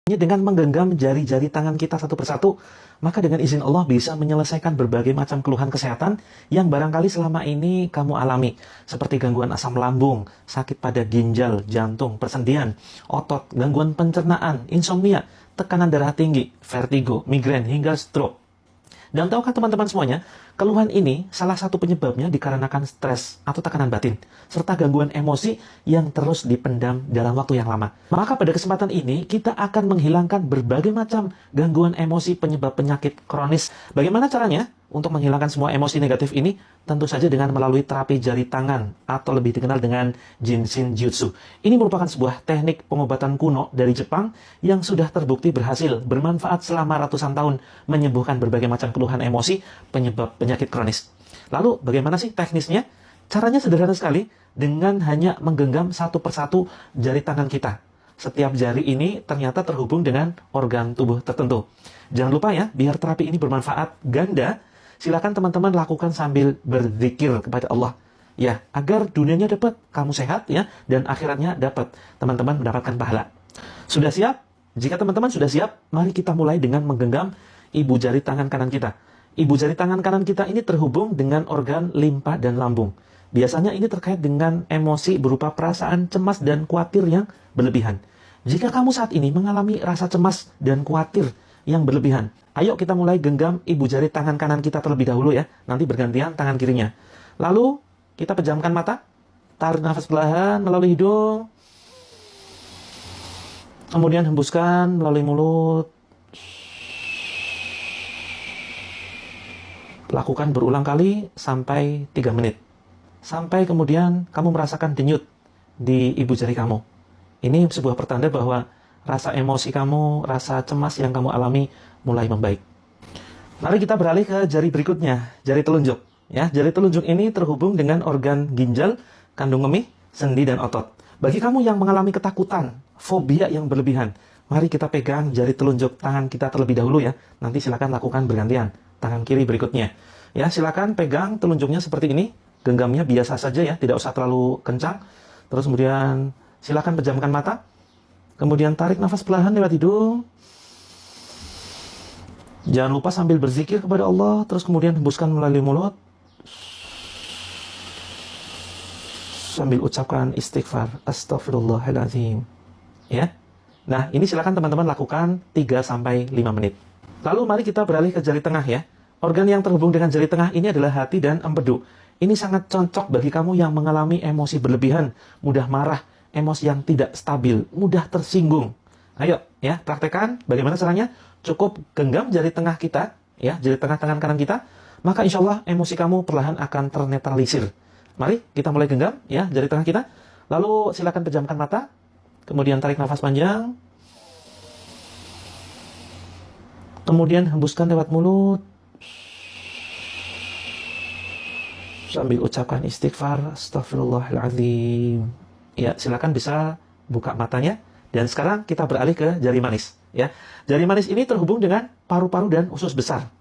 Dengan menggenggam jari-jari tangan kita satu persatu, maka dengan izin Allah bisa menyelesaikan berbagai macam keluhan kesehatan yang barangkali selama ini kamu alami, seperti gangguan asam lambung, sakit pada ginjal, jantung, persendian, otot, gangguan pencernaan, insomnia, tekanan darah tinggi, vertigo, migrain, hingga stroke. Dan tahukah teman-teman semuanya, keluhan ini salah satu penyebabnya dikarenakan stres atau tekanan batin, serta gangguan emosi yang terus dipendam dalam waktu yang lama. Maka pada kesempatan ini, kita akan menghilangkan berbagai macam gangguan emosi penyebab penyakit kronis. Bagaimana caranya? Untuk menghilangkan semua emosi negatif ini, tentu saja dengan melalui terapi jari tangan, atau lebih dikenal dengan Jinshin Jutsu. Ini merupakan sebuah teknik pengobatan kuno dari Jepang yang sudah terbukti berhasil, bermanfaat selama ratusan tahun, menyembuhkan berbagai macam keluhan emosi penyebab penyakit kronis. Lalu, bagaimana sih teknisnya? Caranya sederhana sekali, dengan hanya menggenggam satu persatu jari tangan kita. Setiap jari ini ternyata terhubung dengan organ tubuh tertentu. Jangan lupa ya, biar terapi ini bermanfaat ganda, silakan teman-teman lakukan sambil berzikir kepada Allah. Ya, agar dunianya dapat, kamu sehat ya, dan akhiratnya dapat, teman-teman mendapatkan pahala. Sudah siap? Jika teman-teman sudah siap, mari kita mulai dengan menggenggam ibu jari tangan kanan kita. Ibu jari tangan kanan kita ini terhubung dengan organ limpa dan lambung. Biasanya ini terkait dengan emosi berupa perasaan cemas dan khawatir yang berlebihan. Jika kamu saat ini mengalami rasa cemas dan khawatir yang berlebihan, ayo kita mulai genggam ibu jari tangan kanan kita terlebih dahulu ya. Nanti bergantian tangan kirinya. Lalu kita pejamkan mata, tarik nafas perlahan melalui hidung, kemudian hembuskan melalui mulut. Lakukan berulang kali sampai 3 menit. Sampai kemudian kamu merasakan denyut di ibu jari kamu. Ini sebuah pertanda bahwa rasa emosi kamu, rasa cemas yang kamu alami mulai membaik. Mari kita beralih ke jari berikutnya, jari telunjuk. Ya, jari telunjuk ini terhubung dengan organ ginjal, kandung kemih, sendi, dan otot. Bagi kamu yang mengalami ketakutan, fobia yang berlebihan, mari kita pegang jari telunjuk tangan kita terlebih dahulu ya. Nanti silakan lakukan bergantian, tangan kiri berikutnya. Ya, silakan pegang telunjuknya seperti ini. Genggamnya biasa saja ya, tidak usah terlalu kencang. Terus kemudian silakan pejamkan mata. Kemudian tarik nafas perlahan lewat hidung. Jangan lupa sambil berzikir kepada Allah. Terus kemudian hembuskan melalui mulut. Sambil ucapkan istighfar. Astaghfirullahaladzim. Ya. Nah, ini silakan teman-teman lakukan 3-5 menit. Lalu mari kita beralih ke jari tengah ya. Organ yang terhubung dengan jari tengah ini adalah hati dan empedu. Ini sangat cocok bagi kamu yang mengalami emosi berlebihan, mudah marah, emosi yang tidak stabil, mudah tersinggung. Ayo, ya, praktekkan. Bagaimana caranya? Cukup genggam jari tengah kita, ya, jari tengah tangan kanan kita, maka insya Allah emosi kamu perlahan akan ternetralisir. Mari kita mulai genggam, ya, jari tengah kita. Lalu silakan pejamkan mata, kemudian tarik nafas panjang, kemudian hembuskan lewat mulut, sambil ucapkan istighfar, astaghfirullahaladzim. Ya, silakan bisa buka matanya. Dan sekarang kita beralih ke jari manis. Ya, jari manis ini terhubung dengan paru-paru dan usus besar.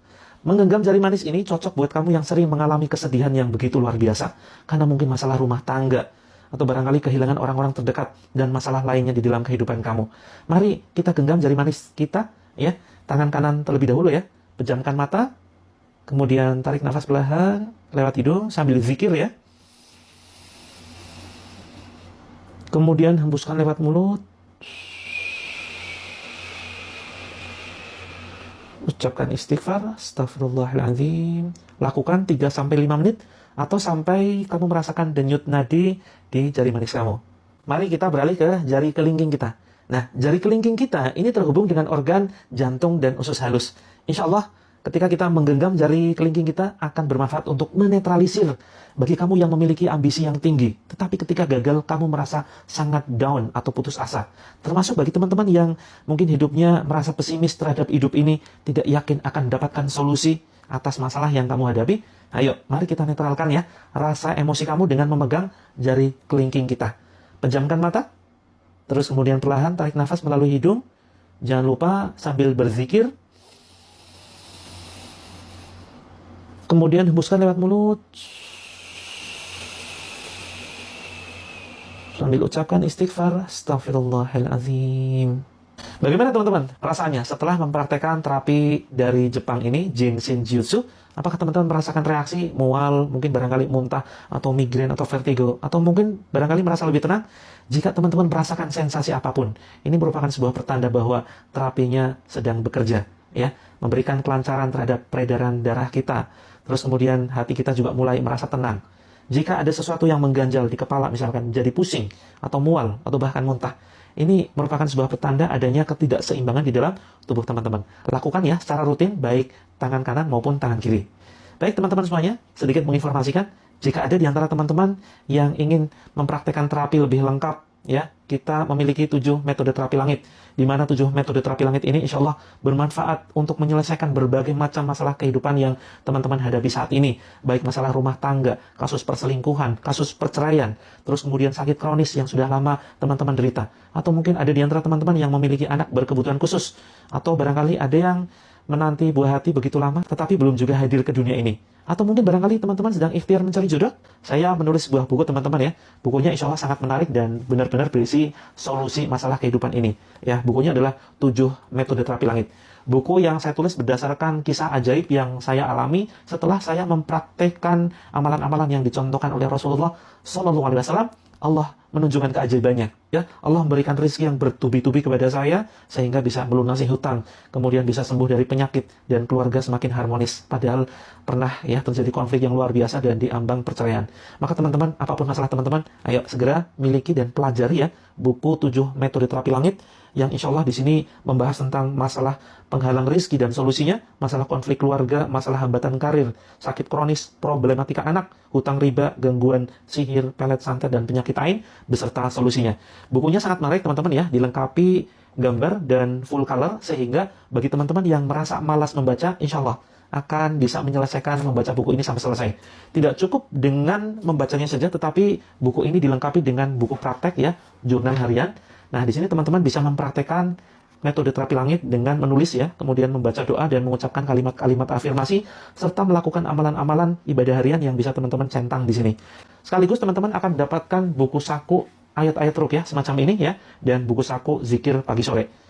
Menggenggam jari manis ini cocok buat kamu yang sering mengalami kesedihan yang begitu luar biasa. Karena mungkin masalah rumah tangga, atau barangkali kehilangan orang-orang terdekat, dan masalah lainnya di dalam kehidupan kamu. Mari kita genggam jari manis kita. Ya, tangan kanan terlebih dahulu ya. Pejamkan mata. Kemudian tarik nafas perlahan lewat hidung sambil zikir ya. Kemudian hembuskan lewat mulut. Ucapkan istighfar, astaghfirullahaladzim. Lakukan 3-5 menit atau sampai kamu merasakan denyut nadi di jari manis kamu. Mari kita beralih ke jari kelingking kita. Nah, jari kelingking kita ini terhubung dengan organ jantung dan usus halus. Insya Allah, ketika kita menggenggam jari kelingking kita akan bermanfaat untuk menetralisir bagi kamu yang memiliki ambisi yang tinggi. Tetapi ketika gagal, kamu merasa sangat down atau putus asa. Termasuk bagi teman-teman yang mungkin hidupnya merasa pesimis terhadap hidup ini, tidak yakin akan mendapatkan solusi atas masalah yang kamu hadapi. Ayo, mari kita netralkan ya rasa emosi kamu dengan memegang jari kelingking kita. Pejamkan mata, terus kemudian perlahan tarik nafas melalui hidung. Jangan lupa sambil berzikir. Kemudian hembuskan lewat mulut. Sambil ucapkan istighfar, astaghfirullahaladzim. Bagaimana teman-teman perasaannya setelah mempraktekkan terapi dari Jepang ini, Jin Shin Jutsu? Apakah teman-teman merasakan reaksi mual, mungkin barangkali muntah, atau migrain, atau vertigo, atau mungkin barangkali merasa lebih tenang? Jika teman-teman merasakan sensasi apapun, ini merupakan sebuah pertanda bahwa terapinya sedang bekerja, ya, memberikan kelancaran terhadap peredaran darah kita. Terus kemudian hati kita juga mulai merasa tenang. Jika ada sesuatu yang mengganjal di kepala, misalkan jadi pusing, atau mual, atau bahkan muntah, ini merupakan sebuah petanda adanya ketidakseimbangan di dalam tubuh teman-teman. Lakukan ya secara rutin, baik tangan kanan maupun tangan kiri. Baik teman-teman semuanya, sedikit menginformasikan, jika ada di antara teman-teman yang ingin mempraktekkan terapi lebih lengkap, ya, kita memiliki 7 metode terapi langit, di mana 7 metode terapi langit ini insya Allah bermanfaat untuk menyelesaikan berbagai macam masalah kehidupan yang teman-teman hadapi saat ini, baik masalah rumah tangga, kasus perselingkuhan, kasus perceraian, terus kemudian sakit kronis yang sudah lama teman-teman derita, atau mungkin ada di antara teman-teman yang memiliki anak berkebutuhan khusus, atau barangkali ada yang menanti buah hati begitu lama tetapi belum juga hadir ke dunia ini. Atau mungkin barangkali teman-teman sedang ikhtiar mencari jodoh. Saya menulis sebuah buku teman-teman ya. Bukunya insya Allah sangat menarik dan benar-benar berisi solusi masalah kehidupan ini. Ya, bukunya adalah 7 metode terapi langit. Buku yang saya tulis berdasarkan kisah ajaib yang saya alami setelah saya mempraktekkan amalan-amalan yang dicontohkan oleh Rasulullah SAW. Allah menunjukkan keajaibannya. Ya, Allah memberikan rezeki yang bertubi-tubi kepada saya sehingga bisa melunasi hutang, kemudian bisa sembuh dari penyakit dan keluarga semakin harmonis. Padahal pernah ya terjadi konflik yang luar biasa dan diambang perceraian. Maka teman-teman, apapun masalah teman-teman, ayo segera miliki dan pelajari ya buku 7 metode terapi langit yang insya Allah di sini membahas tentang masalah penghalang rezeki dan solusinya, masalah konflik keluarga, masalah hambatan karir, sakit kronis, problematika anak, hutang riba, gangguan sihir, pelet santet dan penyakit lain beserta solusinya. Bukunya sangat menarik teman-teman ya, dilengkapi gambar dan full color sehingga bagi teman-teman yang merasa malas membaca, insya Allah akan bisa menyelesaikan membaca buku ini sampai selesai. Tidak cukup dengan membacanya saja, tetapi buku ini dilengkapi dengan buku praktek ya, jurnal harian. Nah, di sini teman-teman bisa mempraktekkan metode terapi langit dengan menulis ya, kemudian membaca doa dan mengucapkan kalimat-kalimat afirmasi, serta melakukan amalan-amalan ibadah harian yang bisa teman-teman centang di sini. Sekaligus teman-teman akan mendapatkan buku saku ayat-ayat ruqyah semacam ini ya, dan buku saku zikir pagi sore.